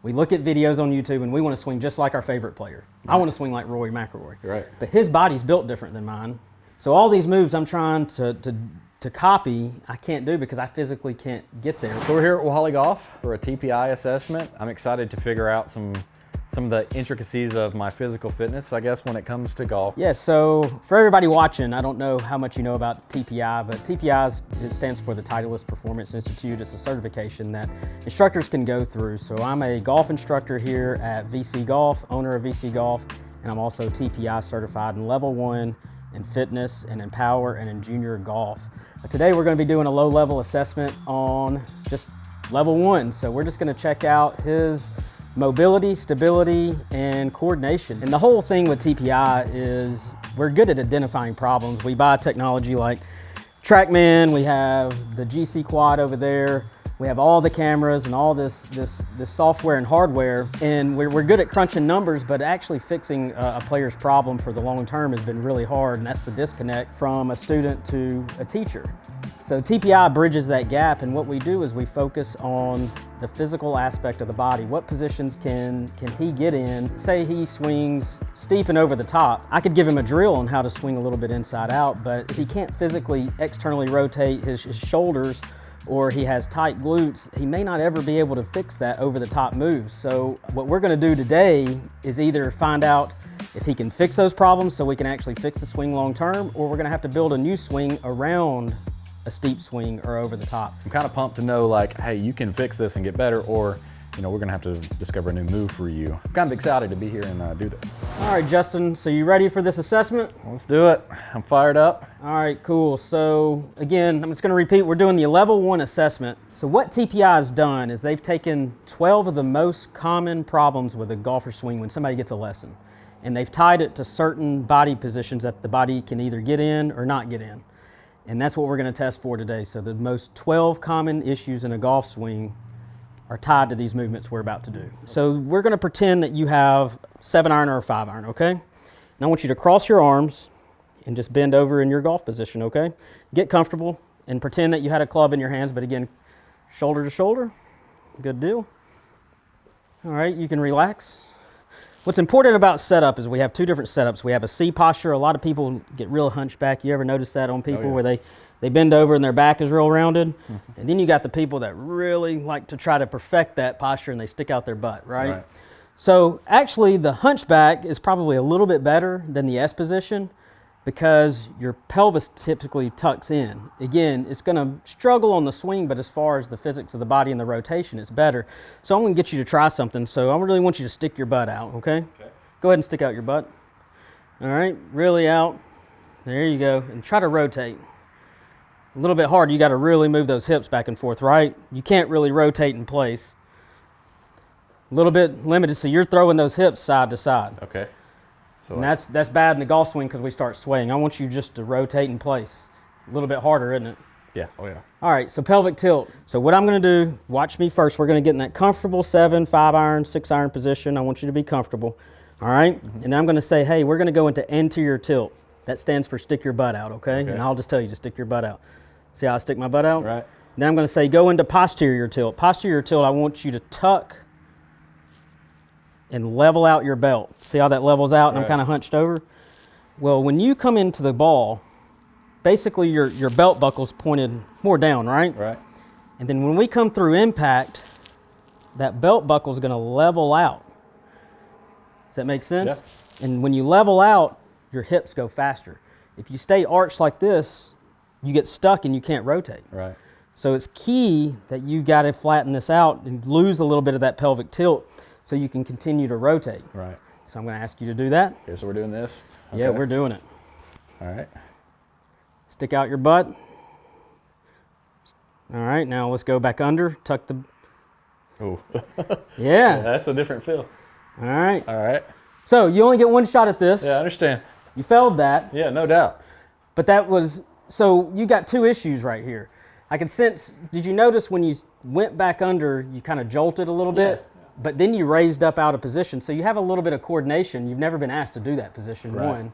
We look at videos on YouTube and we want to swing just like our favorite player. Right. I want to swing like Rory McIlroy. Right. But his body's built different than mine. So all these moves I'm trying to copy, I can't do because I physically can't get there. So we're here at Wohali Golf for a TPI assessment. I'm excited to figure out some of the intricacies of my physical fitness, I guess, when it comes to golf. Yeah, so for everybody watching, I don't know how much you know about TPI, but TPI it stands for the Titleist Performance Institute. It's a certification that instructors can go through. So I'm a golf instructor here at VC Golf, owner of VC Golf, and I'm also TPI certified in level 1 in fitness and in power and in junior golf. Today we're going to be doing a low-level assessment on just level 1. So we're just going to check out his mobility, stability, and coordination. And the whole thing with TPI is we're good at identifying problems. We buy technology like TrackMan, we have the GC Quad over there, we have all the cameras and all this software and hardware, and we're good at crunching numbers, but actually fixing a player's problem for the long term has been really hard, and that's the disconnect from a student to a teacher. So TPI bridges that gap, and what we do is we focus on the physical aspect of the body. What positions can he get in? Say he swings steep and over the top. I could give him a drill on how to swing a little bit inside out, but if he can't physically externally rotate his shoulders, or he has tight glutes, he may not ever be able to fix that over the top moves. So what we're gonna do today is either find out if he can fix those problems so we can actually fix the swing long term, or we're gonna have to build a new swing around a steep swing or over the top. I'm kind of pumped to know, like, hey, you can fix this and get better, or we're gonna have to discover a new move for you. I'm kind of excited to be here and do this. All right, Justin, so you ready for this assessment? Let's do it. I'm fired up. All right, cool. So again, I'm just gonna repeat, we're doing the level 1 assessment. So what TPI has done is they've taken 12 of the most common problems with a golfer swing when somebody gets a lesson, and they've tied it to certain body positions that the body can either get in or not get in. And that's what we're gonna test for today. So the most 12 common issues in a golf swing are tied to these movements we're about to do. So we're gonna pretend that you have 7-iron or a 5-iron, okay? And I want you to cross your arms and just bend over in your golf position, okay? Get comfortable and pretend that you had a club in your hands, but again, shoulder to shoulder, good deal. All right, you can relax. What's important about setup is we have 2 different setups. We have a C posture. A lot of people get real hunchback. You ever notice that on people where they bend over and their back is real rounded? Mm-hmm. And then you got the people that really like to try to perfect that posture and they stick out their butt, right? So actually the hunchback is probably a little bit better than the S position because your pelvis typically tucks in. Again, it's gonna struggle on the swing, but as far as the physics of the body and the rotation, it's better. So I'm gonna get you to try something. So I really want you to stick your butt out, okay? Go ahead and stick out your butt. All right, really out. There you go, and try to rotate. A little bit hard, you gotta really move those hips back and forth, right? You can't really rotate in place. A little bit limited, so you're throwing those hips side to side. Okay. So and that's bad in the golf swing because we start swaying. I want you just to rotate in place. A little bit harder, isn't it? Yeah, oh yeah. All right, so pelvic tilt. So what I'm gonna do, watch me first. We're gonna get in that comfortable 7, 5-iron, 6-iron position. I want you to be comfortable, all right? Mm-hmm. And then I'm gonna say, hey, we're gonna go into anterior tilt. That stands for stick your butt out, okay? And I'll just tell you to stick your butt out. See how I stick my butt out? Right. Then I'm gonna say go into posterior tilt. Posterior tilt, I want you to tuck and level out your belt. See how that levels out and I'm kind of hunched over? Well, when you come into the ball, basically your belt buckle's pointed more down, right? Right. And then when we come through impact, that belt buckle's gonna level out. Does that make sense? Yeah. And when you level out, your hips go faster. If you stay arched like this, you get stuck and you can't rotate. Right. So it's key that you've got to flatten this out and lose a little bit of that pelvic tilt so you can continue to rotate. Right. So I'm going to ask you to do that. Okay, so we're doing this? Okay. Yeah, we're doing it. All right. Stick out your butt. All right, now let's go back under, tuck the... Oh. Yeah. That's a different feel. All right. All right. So you only get 1 shot at this. Yeah, I understand. You failed that. Yeah, no doubt. But that was, so you got 2 issues right here. I could sense, did you notice when you went back under, you kind of jolted a little bit, but then you raised up out of position. So you have a little bit of coordination. You've never been asked to do that position, 1.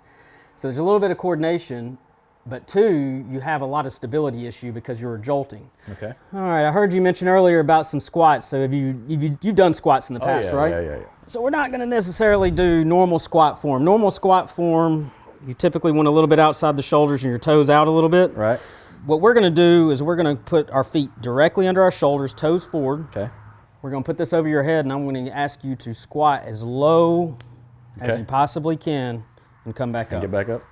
So there's a little bit of coordination. but 2, you have a lot of stability issue because you're jolting. Okay. All right, I heard you mention earlier about some squats. So you've done squats in the past, yeah, right? Yeah. So we're not going to necessarily do normal squat form. Normal squat form, you typically want a little bit outside the shoulders and your toes out a little bit. Right. What we're going to do is we're going to put our feet directly under our shoulders, toes forward. Okay. We're going to put this over your head, and I'm going to ask you to squat as low as you possibly can and come back up. Get back up.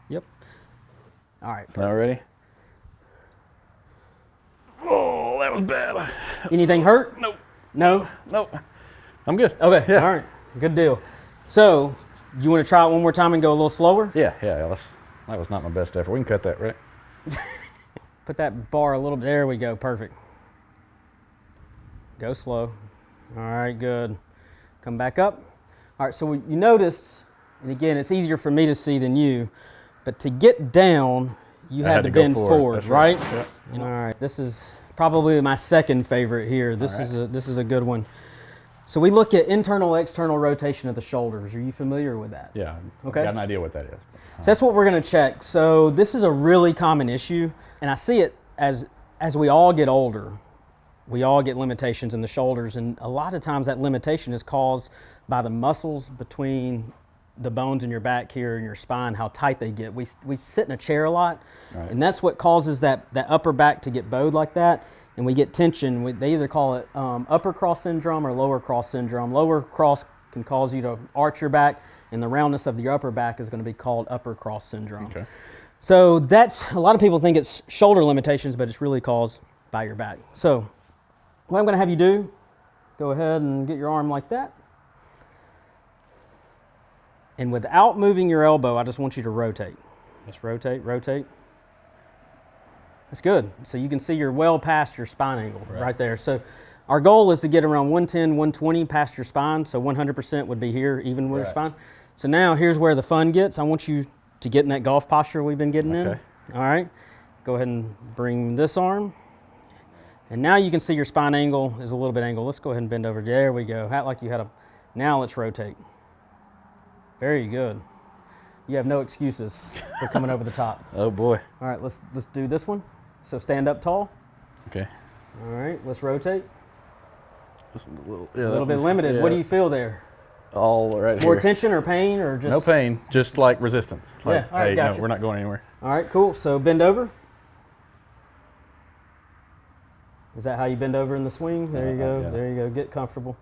Yep. All right. Now ready? Oh, that was bad. Anything hurt? Nope. No? Nope. I'm good. Okay. Yeah. All right. Good deal. So, you want to try it one more time and go a little slower? Yeah. That was not my best effort. We can cut that, right? Put that bar a little bit. There we go. Perfect. Go slow. All right, good. Come back up. All right, so you noticed, and again, it's easier for me to see than you, but to get down, you had to bend forward, right? Yep. All right, this is probably my second favorite here. This is a good one. So we look at internal, external rotation of the shoulders. Are you familiar with that? Yeah. Okay. I got an idea what that is. So that's what we're going to check. So this is a really common issue, and I see it as we all get older, we all get limitations in the shoulders, and a lot of times that limitation is caused by the muscles between the bones in your back here and your spine, how tight they get. We sit in a chair a lot, Right. and that's what causes that upper back to get bowed like that, and we get tension. They either call it upper cross syndrome or lower cross syndrome. Lower cross can cause you to arch your back, and the roundness of your upper back is going to be called upper cross syndrome. Okay. So that's, a lot of people think it's shoulder limitations, but it's really caused by your back. So what I'm going to have you do, go ahead and get your arm like that. And without moving your elbow, I just want you to rotate. Just rotate, rotate. That's good. So you can see you're well past your spine angle right there. So our goal is to get around 110, 120 past your spine. So 100% would be here, even with your spine. So now here's where the fun gets. I want you to get in that golf posture we've been getting in. All right. Go ahead and bring this arm. And now you can see your spine angle is a little bit angled. Let's go ahead and bend over. There we go. Act like you had a, now let's rotate. Very good. You have no excuses for coming over the top. Oh boy. All right, let's do this one. So stand up tall. Okay. All right, let's rotate. This one's A little bit limited. What do you feel there? All right More here. tension or pain or just? No pain, just like resistance. Like, all right, hey, gotcha. no, we're not going anywhere. All right, cool. So bend over. Is that how you bend over in the swing? There you go. Yeah. There you go. Get comfortable.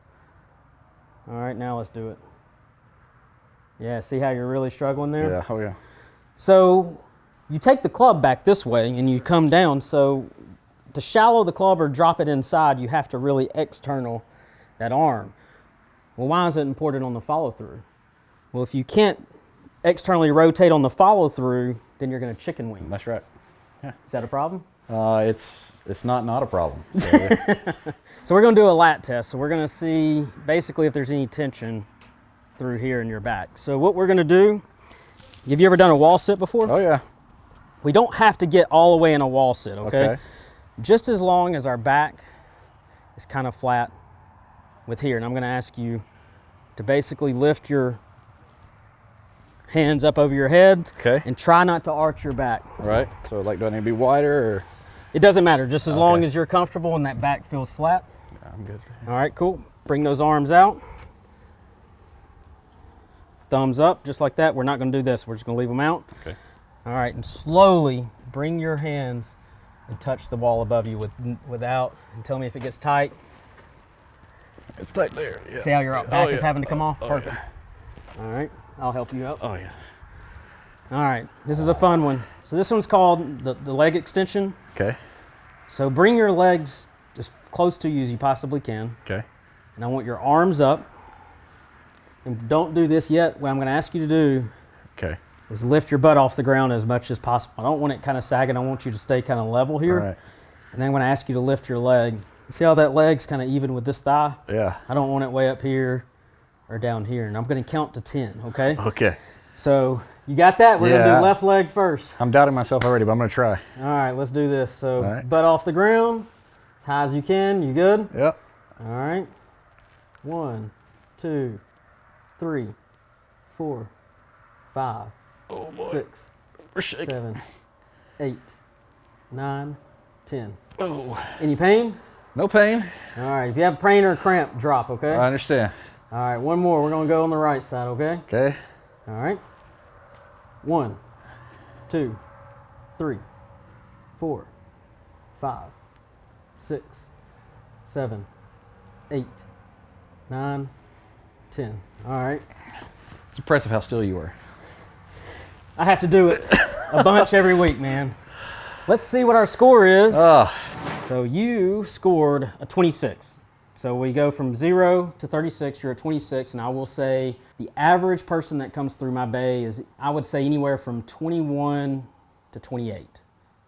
All right, now let's do it. Yeah, see how you're really struggling there? Yeah. Oh yeah. So you take the club back this way and you come down. So to shallow the club or drop it inside, you have to really external that arm. Well, why is it important on the follow through? Well, if you can't externally rotate on the follow through, then you're going to chicken wing. That's right. Is that a problem? It's not a problem. So, So we're going to do a lat test. So we're going to see basically if there's any tension through here in your back. So what we're going to do, have you ever done a wall sit before? oh yeah. We don't have to get all the way in a wall sit, okay? Just as long as our back is kind of flat with here. And I'm going to ask you to basically lift your hands up over your head and try not to arch your back. Right. So like, do I need to be wider or? It doesn't matter, just as long as you're comfortable and that back feels flat. Yeah, I'm good. All right, cool. Bring those arms out. Thumbs up, just like that. We're not going to do this. We're just going to leave them out. Okay. All right, and slowly bring your hands and touch the wall above you without, and tell me if it gets tight. It's tight there. Yeah. See how your back is having to come off? Oh, Perfect. yeah. All right, I'll help you out. Oh yeah. All right, this is a fun one. So this one's called the leg extension. Okay. So bring your legs as close to you as you possibly can. Okay. And I want your arms up. And don't do this yet. What I'm going to ask you to do is lift your butt off the ground as much as possible. I don't want it kind of sagging. I want you to stay kind of level here. All right. And then I'm going to ask you to lift your leg. See how that leg's kind of even with this thigh? Yeah. I don't want it way up here or down here. And I'm going to count to 10, okay? Okay. So you got that? We're going to do left leg first. I'm doubting myself already, but I'm going to try. All right, let's do this. So butt off the ground, as high as you can. You good? Yep. All right. 1, 2, 3, 4, 5, 6, 7, 8, 9, 10. Oh. Any pain? No pain. All right, if you have pain or cramp, drop, okay? I understand. All right, one more. We're gonna go on the right side, okay? Okay. All right. 1, 2, 3, 4, 5, 6, 7, 8, 9, 10. All right. It's impressive how still you were. I have to do it a bunch every week, man. Let's see what our score is. So you scored a 26. So we go from 0 to 36, you're at 26, and I will say the average person that comes through my bay is, I would say, anywhere from 21 to 28.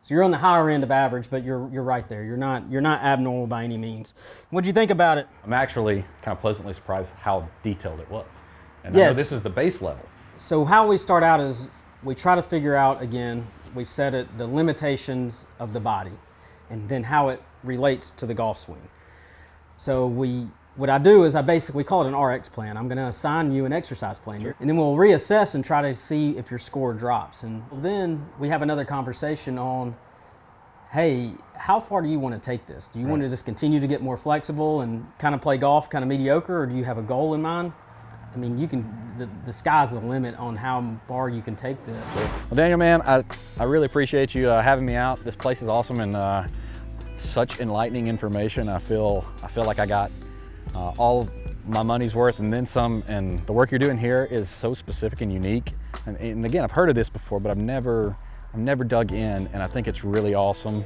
So you're on the higher end of average, but you're right there. You're not abnormal by any means. What'd you think about it? I'm actually kind of pleasantly surprised how detailed it was. And Yes. I know this is the base level. So how we start out is we try to figure out, again, we've said it, the limitations of the body, and then how it relates to the golf swing. So what I do is we call it an RX plan. I'm gonna assign you an exercise plan, Sure. and then we'll reassess and try to see if your score drops. And then we have another conversation on, hey, how far do you want to take this? Do you want to just continue to get more flexible and kind of play golf kind of mediocre, or do you have a goal in mind? I mean, the sky's the limit on how far you can take this. Well, Daniel, man, I really appreciate you having me out. This place is awesome and such enlightening information. I feel like I got all my money's worth and then some, and the work you're doing here is so specific and unique. And again, I've heard of this before, but I've never dug in, and I think it's really awesome,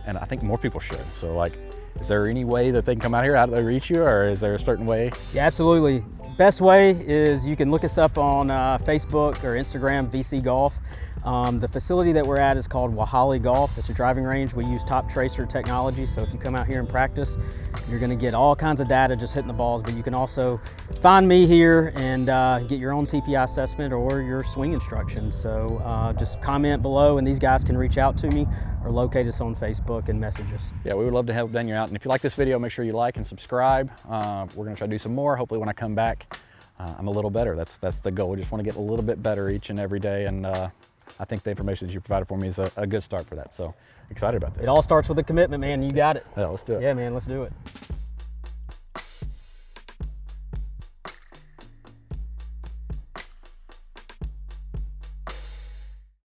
and I think more people should. So, like, is there any way that they can come out here? How do they reach you, or is there a certain way? Yeah, absolutely. Best way is you can look us up on Facebook or Instagram, VC Golf. The facility that we're at is called Wohali Golf. It's a driving range. We use top tracer technology, so if you come out here and practice, you're gonna get all kinds of data just hitting the balls, but you can also find me here and get your own TPI assessment or your swing instruction. So just comment below and these guys can reach out to me or locate us on Facebook and message us. Yeah, we would love to help Daniel out. And if you like this video, make sure you like and subscribe. We're gonna try to do some more. Hopefully when I come back, I'm a little better. That's the goal. We just wanna get a little bit better each and every day. And I think the information that you provided for me is a good start for that. So excited about this. It all starts with a commitment, man. You got it. Yeah, let's do it. Yeah, man, let's do it.